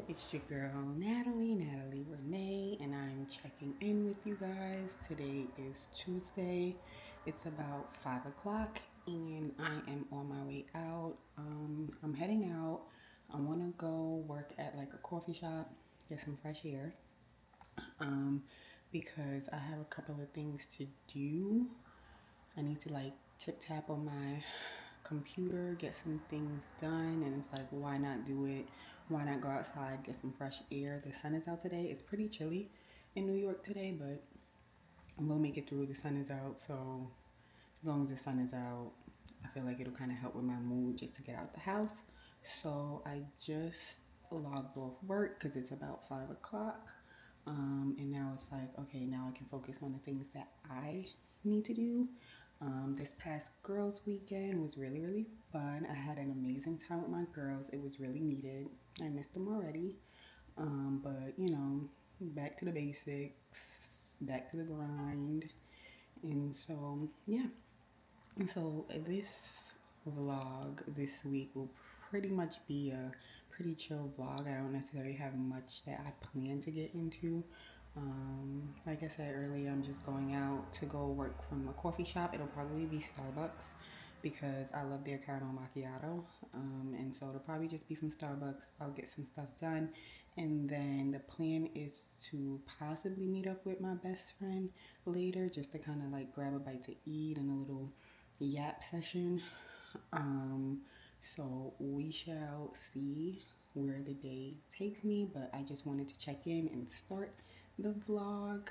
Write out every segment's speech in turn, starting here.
It's your girl Natalie Renee, and I'm checking in with you guys. Today is Tuesday. It's about 5 o'clock, and I am on my way out. I'm heading out. I want to go work at like a coffee shop, get some fresh air, um, because I have a couple of things to do. I need to like tip tap on my computer, get some things done, and it's like, why not do it? Why not go outside, get some fresh air? The sun is out today. It's pretty chilly in New York today, but we'll make it through. The sun is out, so as long as the sun is out, I feel like it'll kind of help with my mood just to get out the house. So I just logged off work because it's about 5 o'clock. And now it's like, okay, now I can focus on the things that I need to do. This past girls' weekend was really fun. I had an amazing time with my girls. It was really needed. I missed them already. But back to the basics, back to the grind. And so, yeah. And so this vlog this week will pretty much be a pretty chill vlog. I don't necessarily have much that I plan to get into. Like I said earlier, I'm just going out to go work from a coffee shop. It'll probably be Starbucks because I love their caramel macchiato. And so it'll probably just be from Starbucks. I'll get some stuff done. And then the plan is to possibly meet up with my best friend later just to kind of like grab a bite to eat and a little yap session. Um, so we shall see where the day takes me, but I just wanted to check in and start the vlog.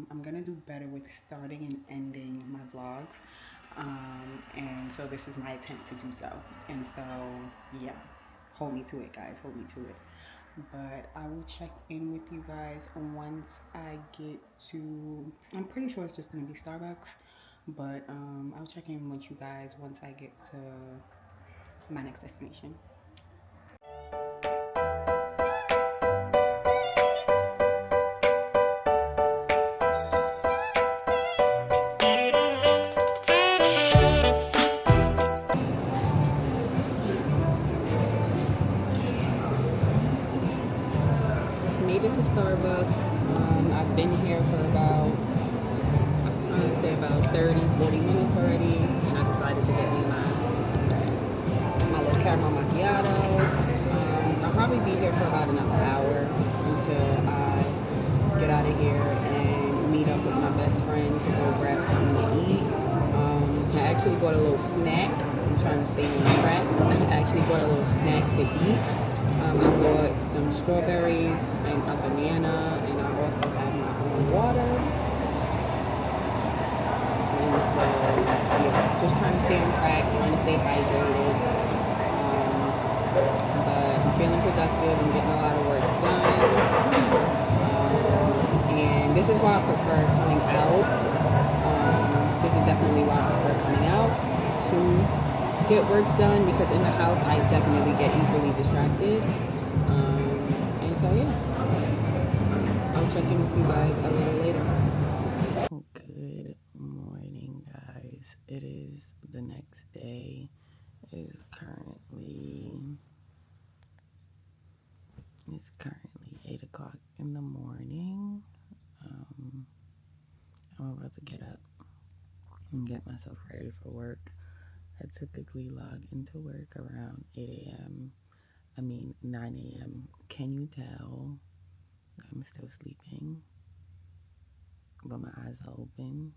I'm gonna do better with starting and ending my vlogs. And so this is my attempt to do so. And so, yeah, hold me to it, guys. Hold me to it. But I will check in with you guys once I get to, I'm pretty sure it's just gonna be Starbucks, but I'll check in with you guys once I get to my next destination. Made it to Starbucks. I've been here for about, I would say about 30, 40 minutes already, and I decided to get me my little caramel macchiato. I'll probably be here for about another hour until I get out of here and meet up with my best friend to go grab something to eat. I actually bought a little snack. I'm trying to stay on track. I actually bought a little snack to eat. I bought some strawberries and a banana, and I also have my own water. And so, yeah, just trying to stay on track, trying to stay hydrated. But I'm feeling productive. I'm getting a lot of work done. And this is why I prefer coming out. This is definitely why I prefer coming out to get work done, because in the house I definitely get easily distracted. And so yeah, I'll check in with you guys a little later. Good morning, guys. It is the next day. It's currently 8 o'clock in the morning. I'm about to get up and get myself ready for work. I typically log into work around 8 a.m. 9 a.m. Can you tell I'm still sleeping? But my eyes are open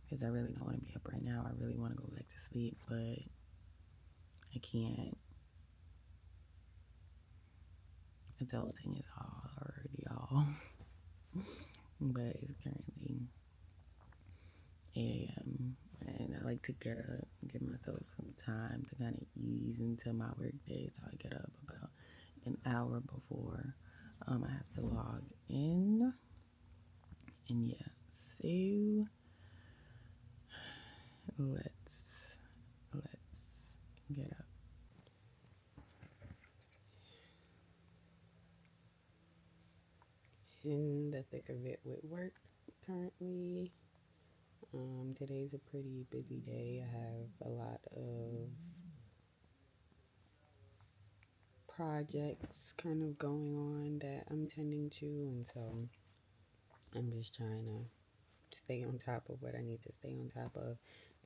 because I really don't want to be up right now. I really want to go back to sleep, but I can't. Adulting is hard, y'all. But it's currently 8 a.m. and I like to get up and give myself some time to kind of ease into my work day. So I get up about an hour before I have to log in. And yeah, so let's get up. In the thick of it with work currently. Today's a pretty busy day. I have a lot of projects kind of going on that I'm tending to, and so I'm just trying to stay on top of what I need to stay on top of.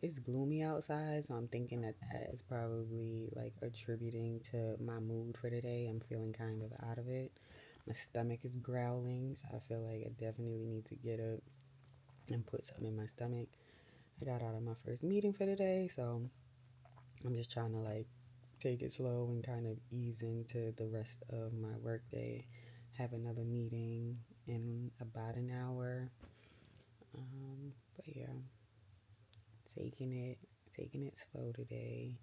It's gloomy outside, so I'm thinking that that is probably like attributing to my mood for today. I'm feeling kind of out of it. My stomach is growling, so I feel like I definitely need to get up and put something in my stomach. I got out of my first meeting for the day, so I'm just trying to like take it slow and kind of ease into the rest of my work day. Have another meeting in about an hour. But yeah, taking it slow today.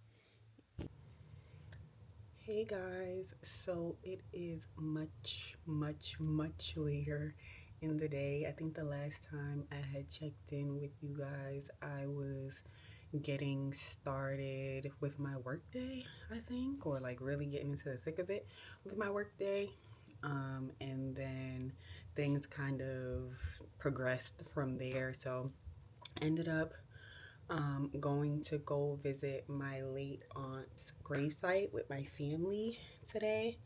Hey guys, so it is much later in the day. I think the last time I had checked in with you guys, I was getting started with my workday, I think, or like really getting into the thick of it with my workday. And then things kind of progressed from there. So ended up going to go visit my late aunt's gravesite with my family today.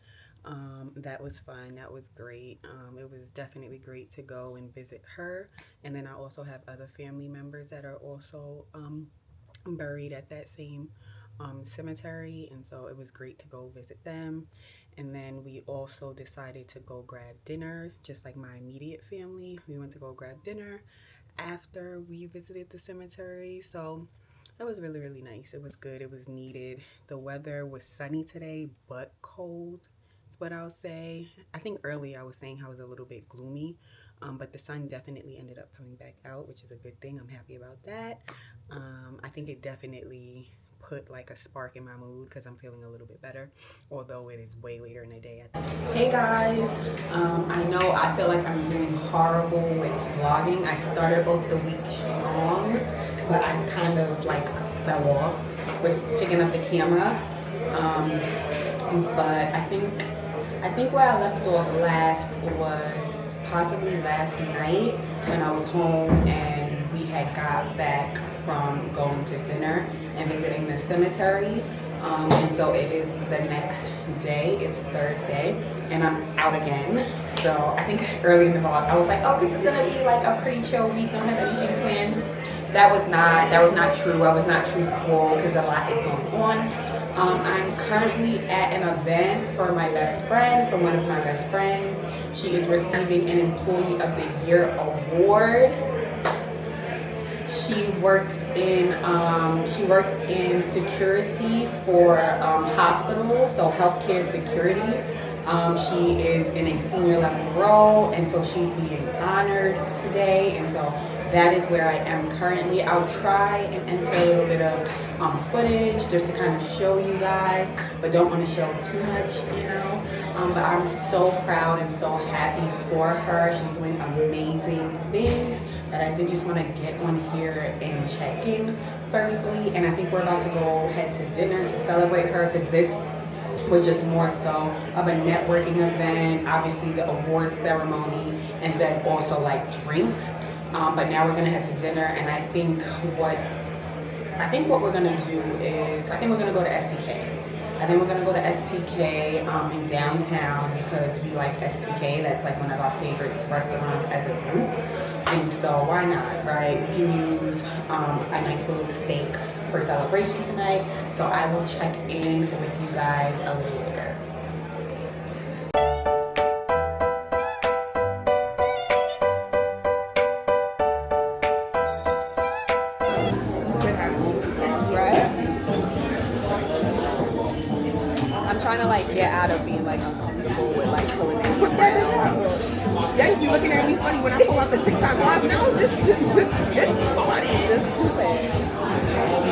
That was fun. That was great. It was definitely great to go and visit her. And then I also have other family members that are also buried at that same cemetery. And so it was great to go visit them. And then we also decided to go grab dinner, just like my immediate family. We went to go grab dinner after we visited the cemetery. So that was really nice. It was good. It was needed. The weather was sunny today, but cold is what I'll say. I think earlier I was saying how it was a little bit gloomy, but the sun definitely ended up coming back out, which is a good thing. I'm happy about that. I think it definitely put like a spark in my mood because I'm feeling a little bit better, although it is way later in the day. Hey guys, I know I feel like I'm doing horrible with vlogging. I started off the week strong, but I kind of like fell off with picking up the camera. But I think where I left off last was possibly last night when I was home and we had got back from going to dinner and visiting the cemetery. And so it is the next day. It's Thursday and I'm out again. So I think early in the vlog I was like, oh, this is gonna be like a pretty chill week, don't have anything planned. That was not true. I was not truthful because a lot is going on. I'm currently at an event for my best friend, from one of my best friends. She is receiving an Employee of the Year award. She works in security for hospitals, so healthcare security. She is in a senior level role, and so she's being honored today. And so that is where I am currently. I'll try and enter a little bit of footage just to kind of show you guys, but don't want to show too much, you know. But I'm so proud and so happy for her. She's doing amazing things. But I did just want to get on here and check in firstly. And I think we're about to go head to dinner to celebrate her because this was just more so of a networking event, obviously the award ceremony, and then also like drinks. But now we're gonna head to dinner, and I think what we're gonna do is I think we're gonna go to STK. I think we're gonna go to STK in downtown because we like STK. That's like one of our favorite restaurants as a group. And so why not, right? We can use a nice little steak for celebration tonight. So I will check in with you guys a little later. I'm trying to like get out of being like uncomfortable with like pulling it around. Yeah, you looking at me funny when I pull out the TikTok live. No, just started. Just do it.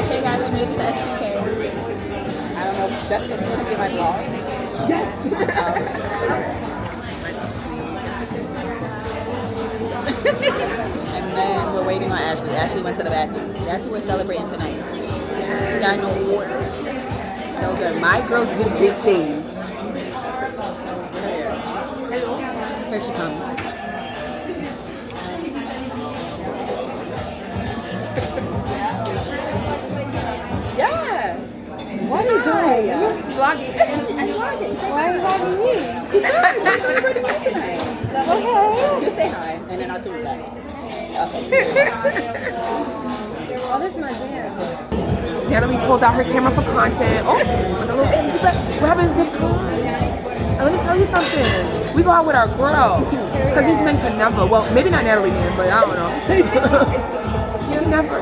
Okay guys, we made it to STK. I don't know, Jessica's gonna be my vlog. Yes. And then we're waiting on Ashley. Ashley went to the bathroom. That's what we're celebrating tonight. We got no water. So good. My girls do big things. Hello. Here she comes. Yeah. What are you doing? You're slow vlogging. I'm vlogging. Why are you vlogging me? I'm celebrating you tonight. Okay. Just say hi, and then I'll tell you back. Oh, this is my jam. Natalie pulls out her camera for content. Oh, with a little we're having a good time. And let me tell you something. We go out with our girls. Because these men can never. Well, maybe not Natalie men, but I don't know. You never.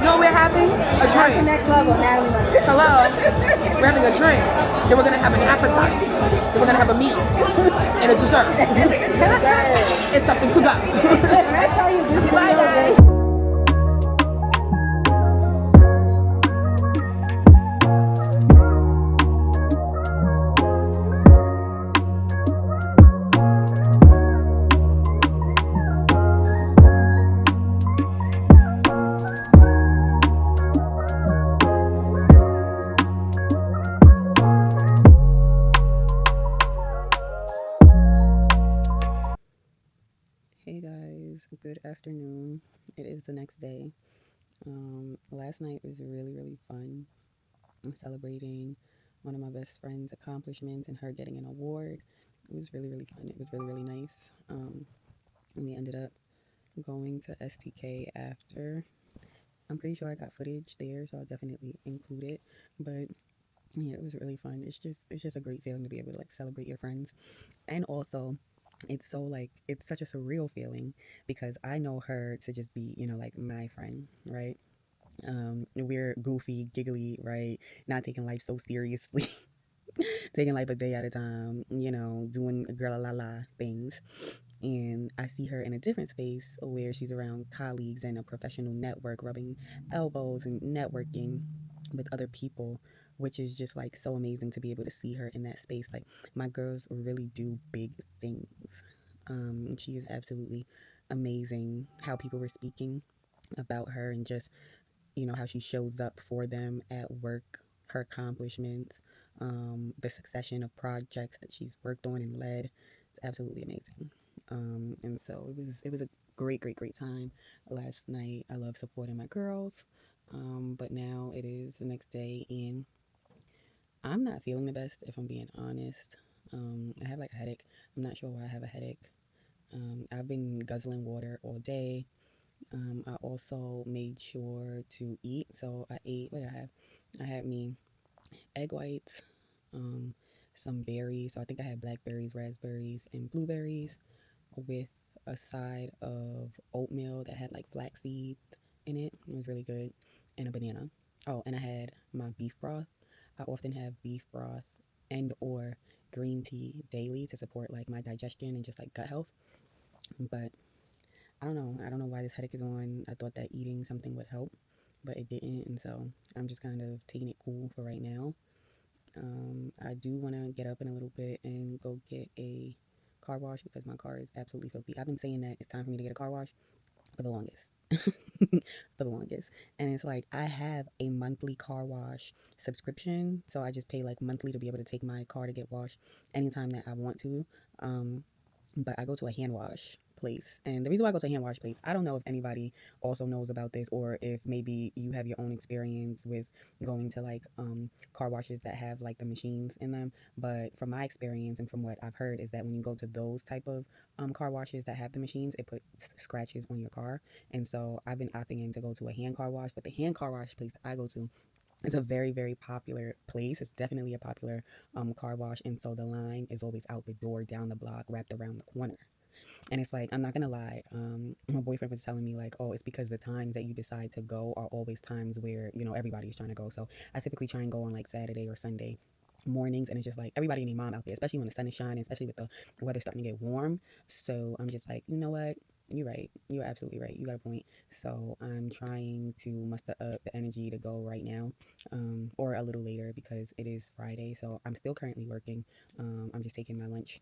No, we're having a drink. Connect Club with Natalie. Hello. We're having a drink. Then we're going to have an appetizer. Then we're going to have a meal. And a dessert. It's something to go. When I tell you this is Bye, guys. Hey guys, good afternoon. It is the next day. Last night was really fun. I'm celebrating one of my best friend's accomplishments and her getting an award. It was really fun. It was really nice. And we ended up going to STK after. I'm pretty sure I got footage there, so I'll definitely include it. But yeah, it was really fun. It's just a great feeling to be able to like celebrate your friends, and also it's so like it's such a surreal feeling because I know her to just be like my friend, right? We're goofy, giggly, right? Not taking life so seriously, taking life a day at a time, doing girl la la things. And I see her in a different space where she's around colleagues and a professional network, rubbing elbows and networking with other people, which is just like so amazing to be able to see her in that space. Like, my girls really do big things. She is absolutely amazing. How people were speaking about her and just how she shows up for them at work, her accomplishments, the succession of projects that she's worked on and led. It's absolutely amazing. And so it was a great time last night. I love supporting my girls. But now it is the next day and I'm not feeling the best if I'm being honest. I have like a headache. I'm not sure why I have a headache. I've been guzzling water all day. I also made sure to eat. So I ate, what did I have? I had me egg whites, um, some berries. So I think I had blackberries, raspberries, and blueberries with a side of oatmeal that had like flax seeds in it. It was really good. And a banana. Oh, and I had my beef broth. I often have beef broth and or green tea daily to support like my digestion and just like gut health. But I don't know. I don't know why this headache is on. I thought that eating something would help, but it didn't. And so I'm just kind of taking it cool for right now. I do want to get up in a little bit and go get a car wash because my car is absolutely filthy. I've been saying that it's time for me to get a car wash for the longest. For the longest. And it's like I have a monthly car wash subscription. So I just pay like monthly to be able to take my car to get washed anytime that I want to. Um, but I go to a hand wash place. And the reason why I go to a hand wash place, I don't know if anybody also knows about this or if maybe you have your own experience with going to like car washes that have like the machines in them. But from my experience and from what I've heard is that when you go to those type of car washes that have the machines, it puts scratches on your car. And so I've been opting in to go to a hand car wash. But the hand car wash place I go to, it's a very popular place. It's definitely a popular car wash, and so the line is always out the door, down the block, wrapped around the corner. And it's like, I'm not gonna lie. My boyfriend was telling me like, oh, it's because the times that you decide to go are always times where everybody's trying to go. So I typically try and go on like Saturday or Sunday mornings, and it's just like everybody and their mom out there, especially when the sun is shining, especially with the weather starting to get warm. So I'm just like, you know what? You're right. You're absolutely right. You got a point. So I'm trying to muster up the energy to go right now, or a little later because it is Friday. So I'm still currently working. I'm just taking my lunch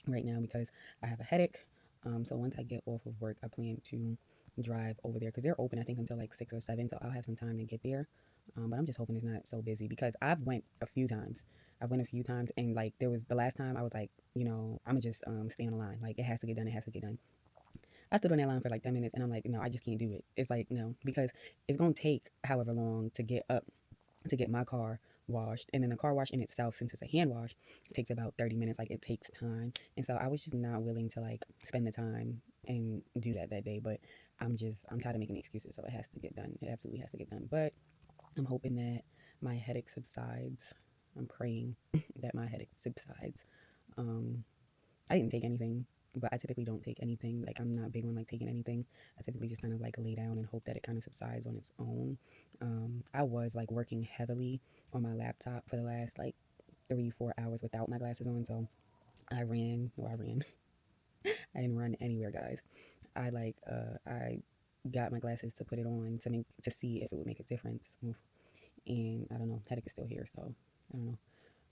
right now because I have a headache. So once I get off of work, I plan to drive over there because they're open, I think, until like 6 or 7. So I'll have some time to get there. But I'm just hoping it's not so busy because I've went a few times. I went a few times, and like there was the last time I was like, I'm gonna just stay on the line. Like, it has to get done. It has to get done. I stood on that line for like 10 minutes, and I'm like, no, I just can't do it. It's like, no, because it's gonna take however long to get up to get my car washed. And then the car wash in itself, since it's a hand wash, it takes about 30 minutes. Like, it takes time. And so I was just not willing to like spend the time and do that day. But I'm tired of making excuses, so it has to get done. It absolutely has to get done. But I'm hoping that my headache subsides. I'm praying that my headache subsides. um I didn't take anything, but I typically don't take anything. Like, I'm not big on like taking anything. I typically just kind of like lay down and hope that it kind of subsides on its own. I was like working heavily on my laptop for the last like 3-4 hours without my glasses on. So I ran. No, I ran. I didn't run anywhere, guys. I got my glasses to put it on to see if it would make a difference. And I don't know. Headache is still here, so I don't know.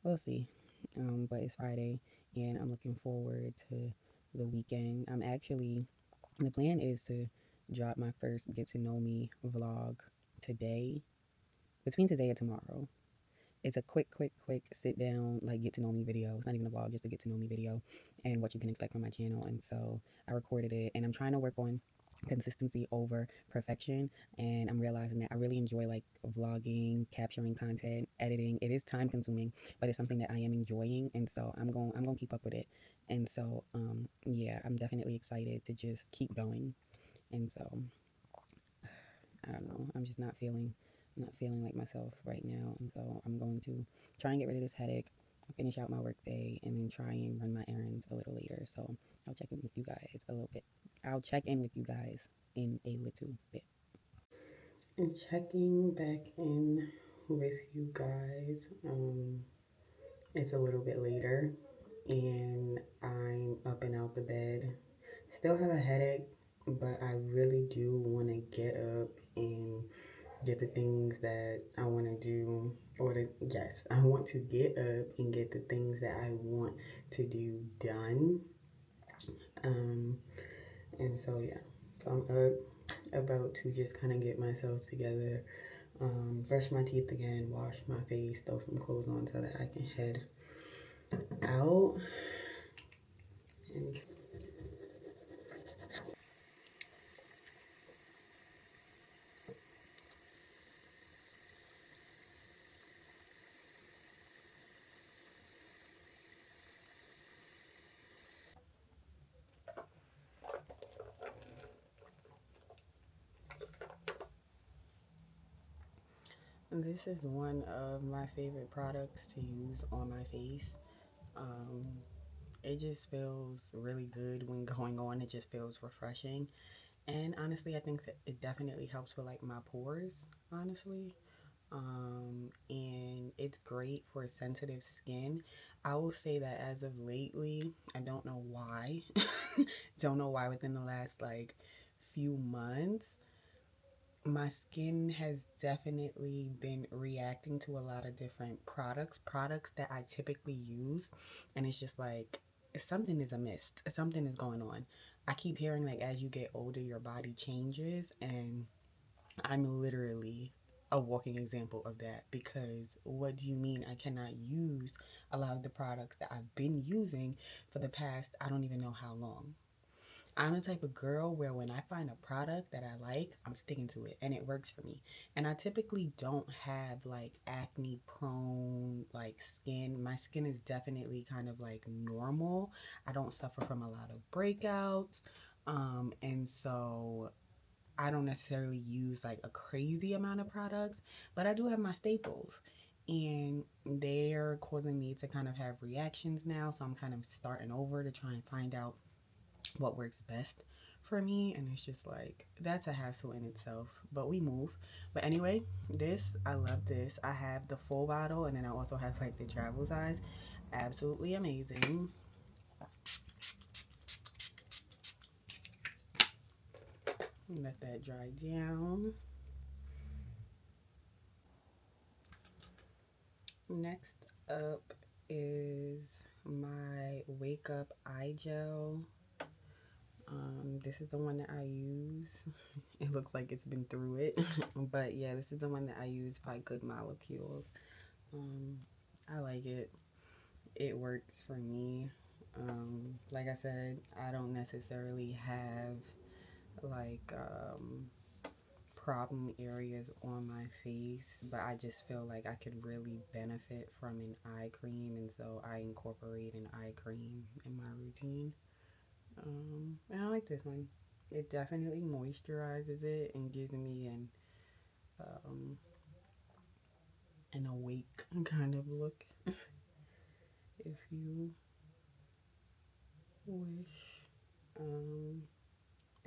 We'll see. But it's Friday, and I'm looking forward to the weekend. The plan is to drop my first get to know me vlog today, between today and tomorrow. It's a quick sit down, like, get to know me video. It's not even a vlog, just a get to know me video and what you can expect from my channel. And so I recorded it, and I'm trying to work on consistency over perfection. And I'm realizing that I really enjoy like vlogging, capturing content, editing. It is time consuming, but it's something that I am enjoying, and so I'm going to keep up with it. And so yeah, I'm definitely excited to just keep going. And so I don't know. I'm just not feeling like myself right now. And so I'm going to try and get rid of this headache, finish out my work day, and then try and run my errands a little later. So I'll check in with you guys a little bit. I'll check in with you guys in a little bit. And checking back in with you guys. It's a little bit later, and I'm up and out the bed. Still have a headache, but I really do want to get up and get the things that I want to do. Yes, I want to get up and get the things that I want to do done. Um, and so yeah, so I'm up, about to just kind of get myself together, brush my teeth again, wash my face, throw some clothes on so that I can head out. And this is one of my favorite products to use on my face. Um, it just feels really good when going on. It just feels refreshing. And honestly, I think that it definitely helps with like my pores, honestly. And it's great for sensitive skin. I will say that as of lately, I don't know why, don't know why within the last like few months, my skin has definitely been reacting to a lot of different products that I typically use, and it's just like something is amiss, something is going on. I keep hearing like as you get older your body changes, and I'm literally a walking example of that. Because what do you mean I cannot use a lot of the products that I've been using for the past I don't even know how long? I'm the type of girl where when I find a product that I like, I'm sticking to it and it works for me. And I typically don't have like acne prone like skin. My skin is definitely kind of like normal. I don't suffer from a lot of breakouts. And so I don't necessarily use like a crazy amount of products, but I do have my staples. And they're causing me to kind of have reactions now. So I'm kind of starting over to try and find out what works best for me. And it's just like, that's a hassle in itself, but we move. But anyway, I love this. I have the full bottle, and then I also have like the travel size. Absolutely amazing. Let that dry down. Next up is my Wake Up Eye Gel. This is the one that I use. It looks like it's been through it. But yeah, this is the one that I use by Good Molecules. I like it. It works for me. Like I said, I don't necessarily have like problem areas on my face, but I just feel like I could really benefit from an eye cream, and so I incorporate an eye cream in my routine. And I like this one. It definitely moisturizes it and gives me um, an awake kind of look, if you wish.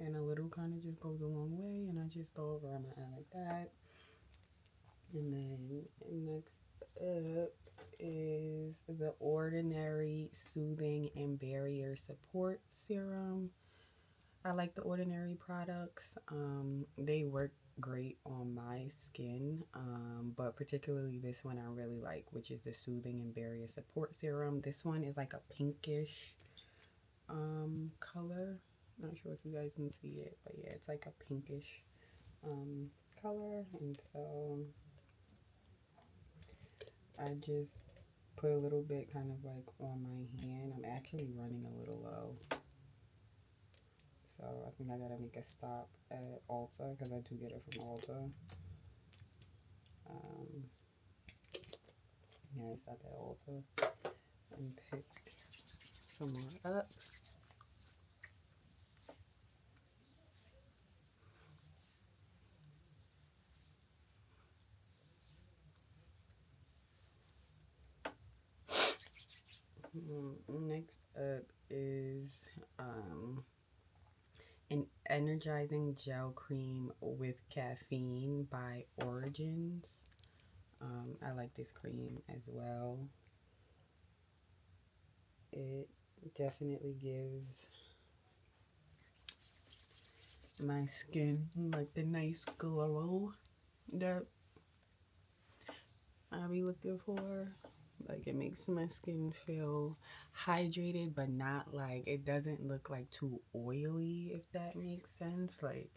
And a little kind of just goes a long way, and I just go over on my eye like that. And then next up is the Ordinary Soothing and Barrier Support Serum. I like the Ordinary products. They work great on my skin, but particularly this one I really like, which is the Soothing and Barrier Support Serum. This one is like a pinkish color. Not sure if you guys can see it, but yeah, it's like a pinkish color. And so I just put a little bit kind of like on my hand. I'm actually running a little low, so I think I gotta make a stop at Ulta, because I do get it from Ulta. Yeah, I stopped at Ulta and picked some more up. Next up is an energizing gel cream with caffeine by Origins. I like this cream as well. It definitely gives my skin like the nice glow that I be looking for. Like, it makes my skin feel hydrated, but not like, it doesn't look like too oily, if that makes sense. Like,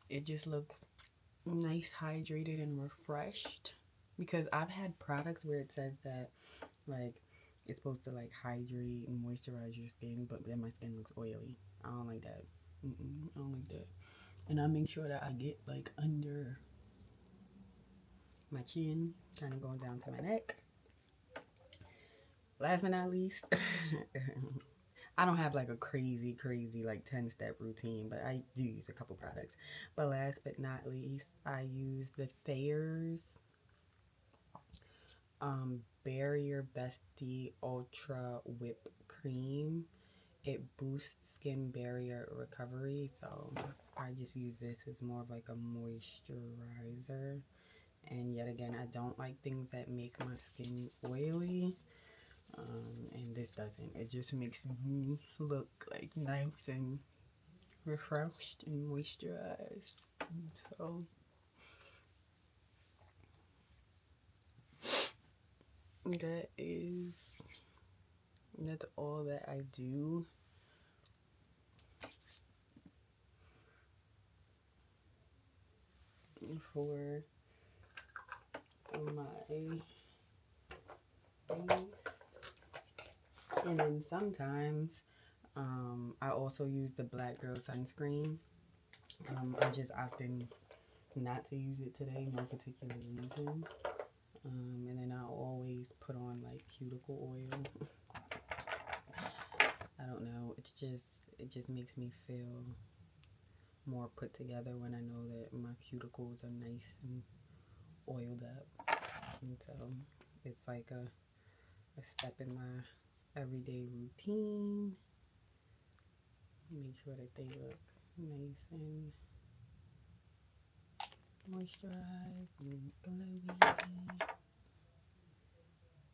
it just looks nice, hydrated, and refreshed. Because I've had products where it says that, like, it's supposed to like hydrate and moisturize your skin, but then my skin looks oily. I don't like that. I don't like that. And I make sure that I get like under my chin, kind of going down to my neck. Last but not least, I don't have like a crazy like 10-step routine, but I do use a couple products. But last but not least, I use the Thayer's Barrier Bestie Ultra Whip Cream. It boosts skin barrier recovery, so I just use this as more of like a moisturizer. And yet again, I don't like things that make my skin oily. And this doesn't. It just makes me look like nice and refreshed and moisturized. And so that's all that I do. For my face. And then sometimes I also use the Black Girl sunscreen. I just opted not to use it today, no particular reason. And then I always put on like cuticle oil. I don't know, it just makes me feel more put together when I know that my cuticles are nice and oiled up. And so it's like a step in my everyday routine. Make sure that they look nice and moisturized and glowy.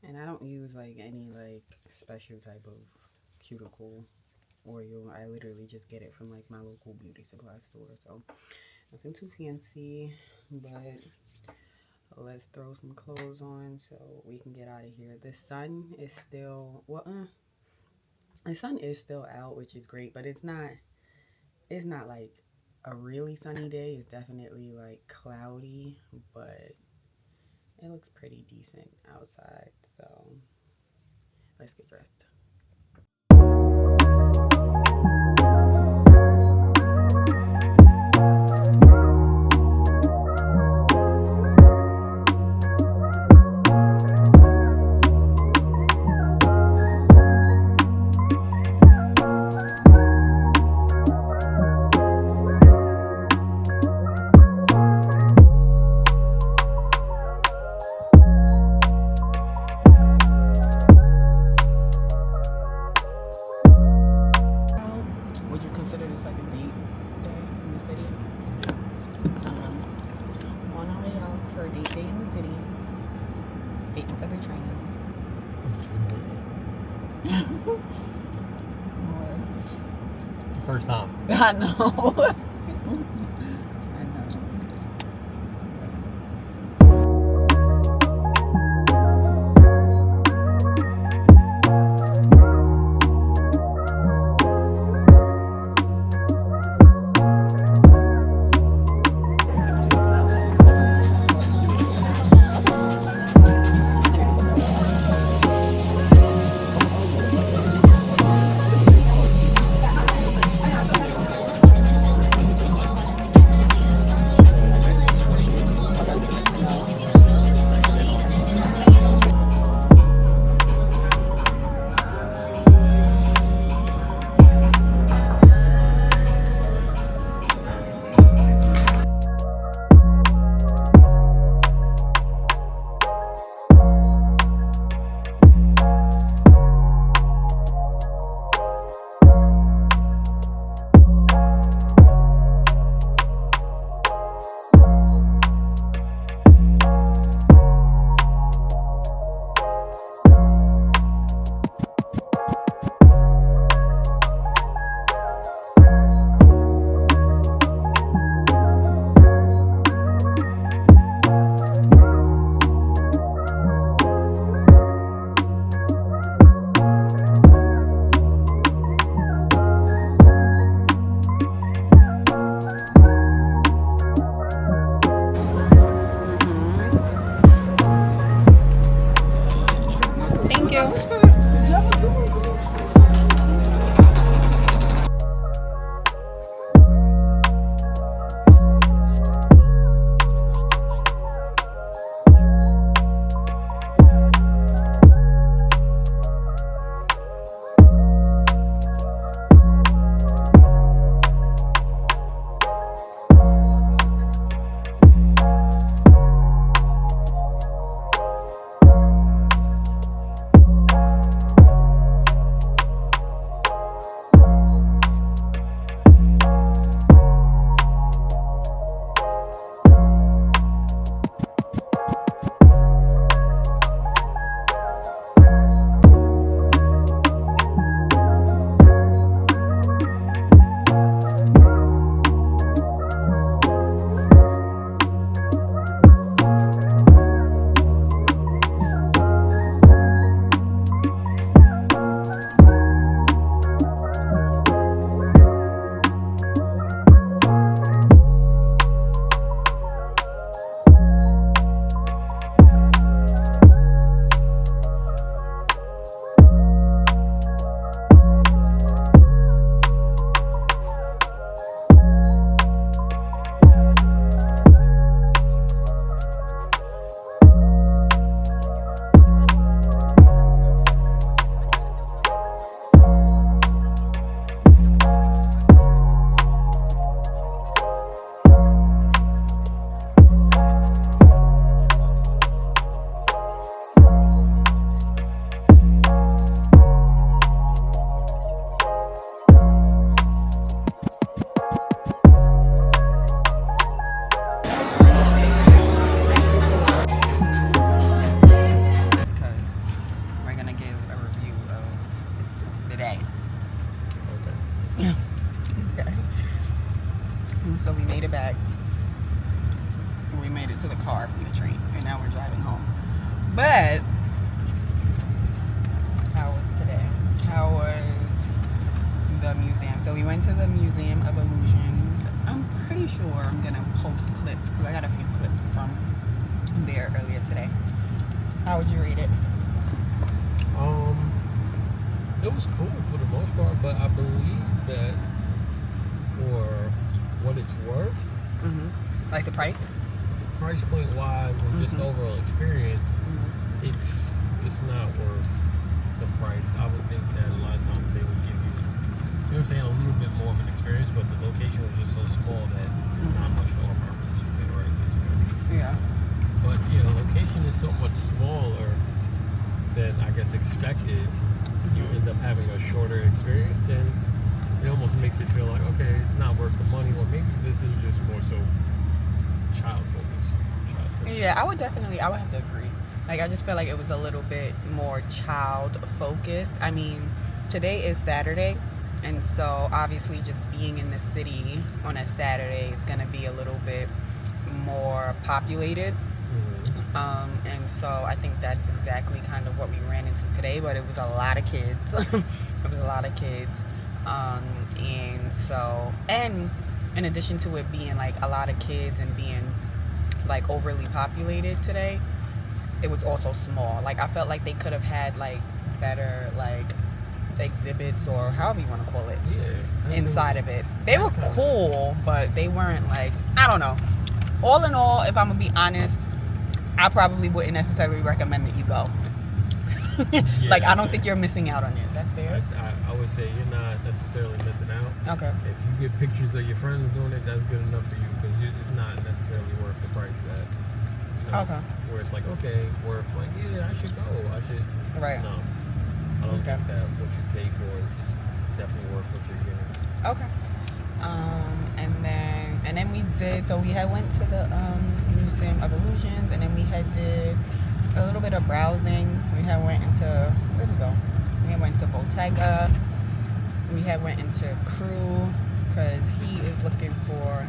And I don't use like any like special type of cuticle oil. I literally just get it from like my local beauty supply store. So nothing too fancy, but let's throw some clothes on so we can get out of here. The sun is still, the sun is still out, which is great, but it's not like a really sunny day. It's definitely like cloudy, but it looks pretty decent outside. So let's get dressed. first time. I know. I know. So we made it back. We made it to the car from the train, and now we're driving home. But how was today? How was the museum? So we went to the Museum of Illusions. I'm pretty sure I'm gonna post clips because I got a few clips from there earlier today. How would you rate it? It was cool for the most part, but I believe that for what it's worth, Like the price? price point wise and just overall experience, it's not worth the price. I would think that a lot of times they would give you, you know what I'm saying, a little bit more of an experience, but the location was just so small that there's not much to offer unless you pay the right place. Yeah. But yeah, the location is so much smaller than I guess expected. You end up having a shorter experience, and it almost makes it feel like, okay, it's not worth the money, or maybe this is just more so child focused. Yeah, I would have to agree. Like, I just feel like it was a little bit more child focused. I mean, today is Saturday, And so obviously just being in the city on a Saturday, it's going to be a little bit more populated. And so I think that's exactly kind of what we ran into today, but it was a lot of kids. It was a lot of kids. And so, and in addition to it being like a lot of kids and being like overly populated today, it was also small. Like I felt like they could have had like better like exhibits or however you want to call it inside of it. They were cool, but they weren't like, I don't know. All in all, if I'm gonna be honest, I probably wouldn't necessarily recommend that you go. Like I don't think you're missing out on it. That's fair. I would say you're not necessarily missing out. Okay. If you get pictures of your friends doing it, that's good enough for you, because it's not necessarily worth the price that, you know, Okay. where it's like, okay, worth like, yeah, I should go. I should. Right. No. I don't think that what you pay for is definitely worth what you're getting. Okay. And then we did, so we had went to the Museum of Illusions, and then we had did a little bit of browsing. We had went into, where'd we go? We had went to Bottega. We had went into Crew, because he is looking for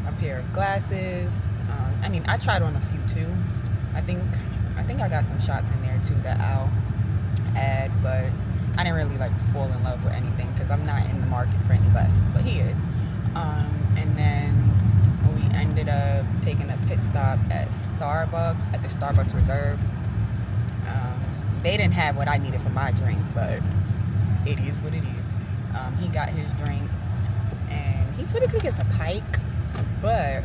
a pair of glasses. I mean, I tried on a few too. I think I got some shots in there too that I'll add, but I didn't really like fall in love with anything because I'm not in the market for any glasses, but he is. And then we ended up taking a pit stop at Starbucks, at the Starbucks Reserve. They didn't have what I needed for my drink, but it is what it is. He got his drink, and he typically gets a pike, but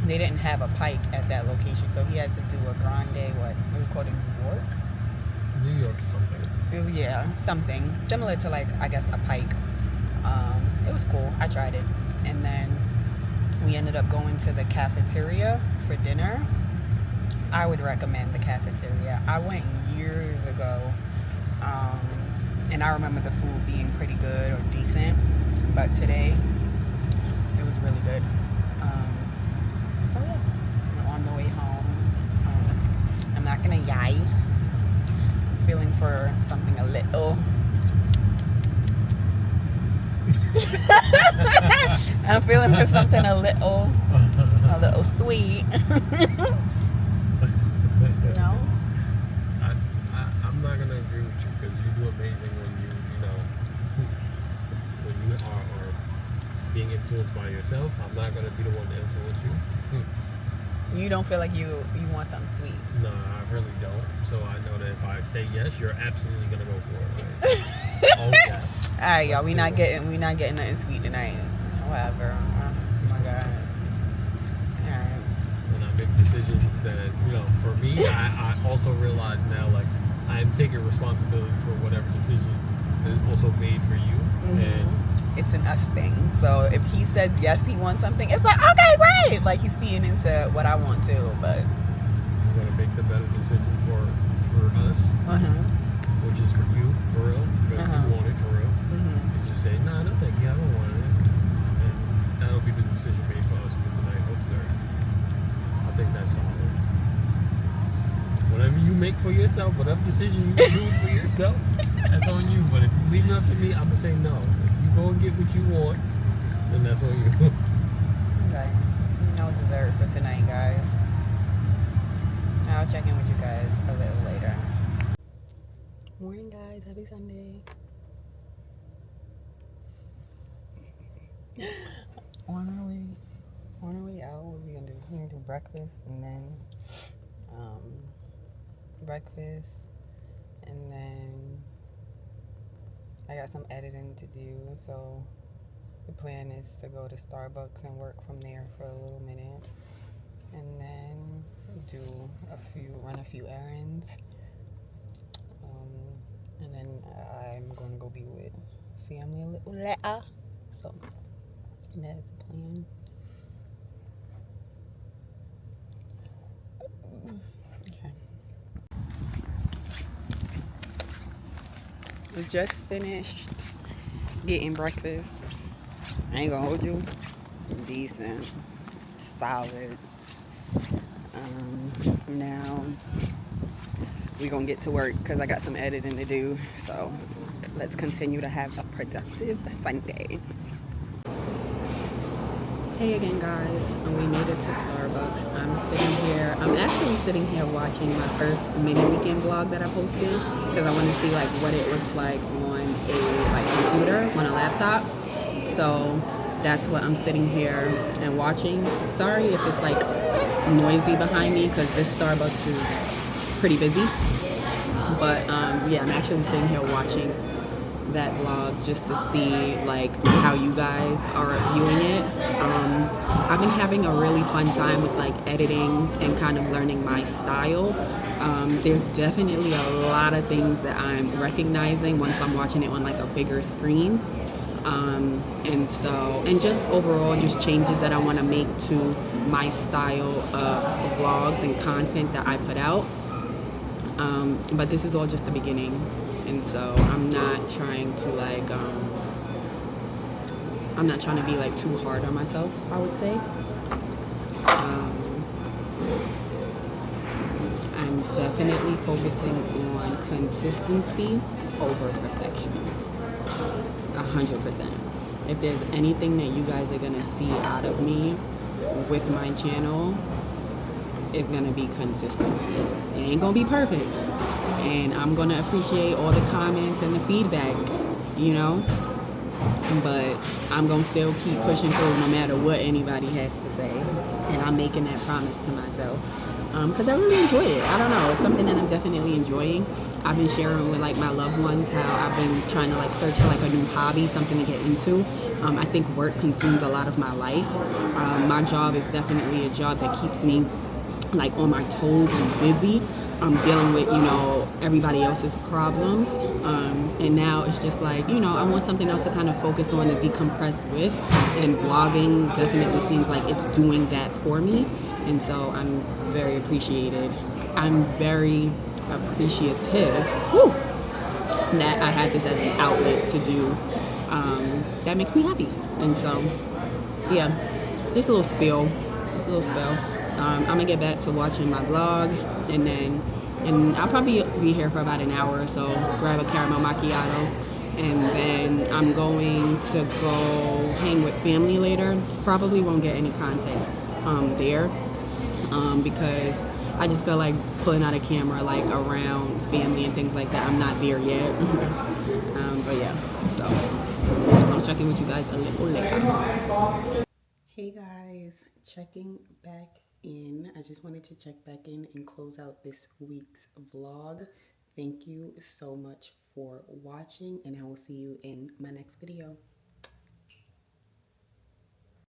they didn't have a pike at that location, so he had to do a grande, it was called in New York. New York something. Yeah, something similar to like, I guess, a pike. It was cool. I tried it. And then we ended up going to the cafeteria for dinner. I would recommend the cafeteria. I went years ago, and I remember the food being pretty good or decent, but today it was really good. So yeah, we're on the way home. I'm not gonna yai. Feeling for something a little. I'm feeling for something a little sweet. No? I'm not gonna agree with you, because you do amazing when you are being influenced by yourself. I'm not gonna be the one to influence you. You don't feel like you want something sweet? No, I really don't. So I know that if I say yes, you're absolutely gonna go for it. Right? Oh yes. All right, y'all. We not getting nothing sweet tonight. Whatever. Oh my god. All right. When I make decisions that, for me, I also realize now, like, I am taking responsibility for whatever decision that is also made for you. Mm-hmm. And it's an us thing. So if he says yes, he wants something, it's like, okay, great. Like he's feeding into what I want to, but I'm gonna make the better decision for us, which is for you, for real, because you want it for real. And just say, nah, no thank you, I don't want it. And that'll be the decision made for us for tonight or dessert. I think that's solid. Whatever you make for yourself, whatever decision you choose for yourself, that's on you. But if you leave it up to me, I'm gonna say no. If you go and get what you want, then that's on you. Okay. No dessert for tonight, guys. I'll check in with you guys a little later. Morning, guys. Happy Sunday. On our way out, what are we gonna do? We're gonna do breakfast, and then I got some editing to do, so the plan is to go to Starbucks and work from there for a little minute, and then run a few errands, and then I'm going to go be with family a little later. So that's the plan. Okay. We just finished getting breakfast. I ain't gonna hold you. Decent, solid. Now we gonna get to work because I got some editing to do. So let's continue to have a productive Sunday. Hey again, guys. We made it to Starbucks. I'm actually sitting here watching my first mini weekend vlog that I posted because I want to see like what it looks like on a like computer, on a laptop. So that's what I'm sitting here and watching. Sorry if it's like noisy behind me because this Starbucks is pretty busy. But yeah, I'm actually sitting here watching that vlog just to see like how you guys are viewing it. I've been having a really fun time with like editing and kind of learning my style. There's definitely a lot of things that I'm recognizing once I'm watching it on like a bigger screen. And just overall just changes that I want to make to my style of vlogs and content that I put out. But this is all just the beginning, and so I'm not trying to like I'm not trying to be like too hard on myself, I would say. I'm definitely focusing on consistency over perfection, 100%. If there's anything that you guys are gonna see out of me with my channel, it's gonna be consistency. It ain't gonna be perfect, and I'm gonna appreciate all the comments and the feedback, you know, but I'm gonna still keep pushing through no matter what anybody has to say, and I'm making that promise to myself because I really enjoy it. I don't know, it's something that I'm definitely enjoying. I've been sharing with like my loved ones how I've been trying to like search for like a new hobby, something to get into. I think work consumes a lot of my life. My job is definitely a job that keeps me like on my toes and busy. I'm dealing with, you know, everybody else's problems. And now it's just like, you know, I want something else to kind of focus on and decompress with. And vlogging definitely seems like it's doing that for me. And so I'm very appreciated. I'm very appreciative that I had this as an outlet to do. That makes me happy. And so, yeah, just a little spill. Just a little spill. I'm gonna get back to watching my vlog, and I'll probably be here for about an hour or so, grab a caramel macchiato, and then I'm going to go hang with family later. Probably won't get any content there because I just feel like pulling out a camera like around family and things like that. I'm not there yet. But yeah, so I'll check in with you guys a little later. Hey guys, checking back in. I just wanted to check back in and close out this week's vlog. Thank you so much for watching, and I will see you in my next video.